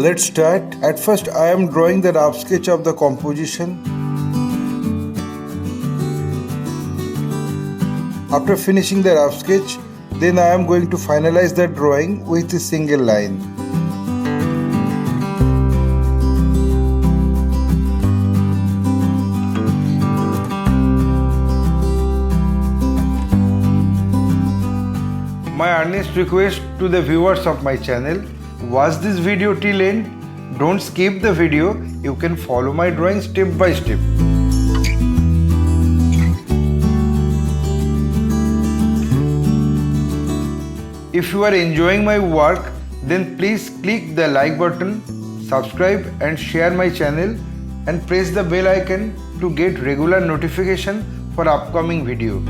let's start. At first I am drawing the rough sketch of the composition. After finishing the rough sketch, then I am going to finalize the drawing with a single line. My earnest request to the viewers of my channel, watch this video till end. Don't skip the video. You can follow my drawing step by step. If you are enjoying my work, then please click the like button, subscribe and share my channel and press the bell icon to get regular notification for upcoming video.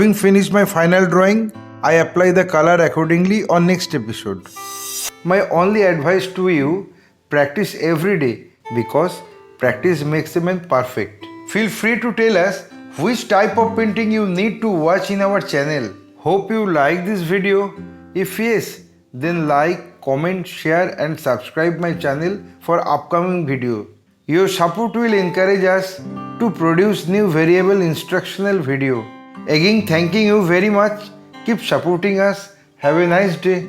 Having finished my final drawing, I apply the color accordingly on next episode. My only advice to you, practice every day because practice makes a man perfect. Feel free to tell us which type of painting you need to watch in our channel. Hope you like this video. If yes, then like, comment, share and subscribe my channel for upcoming video. Your support will encourage us to produce new variable instructional video. Again, thanking you very much. Keep supporting us. Have a nice day.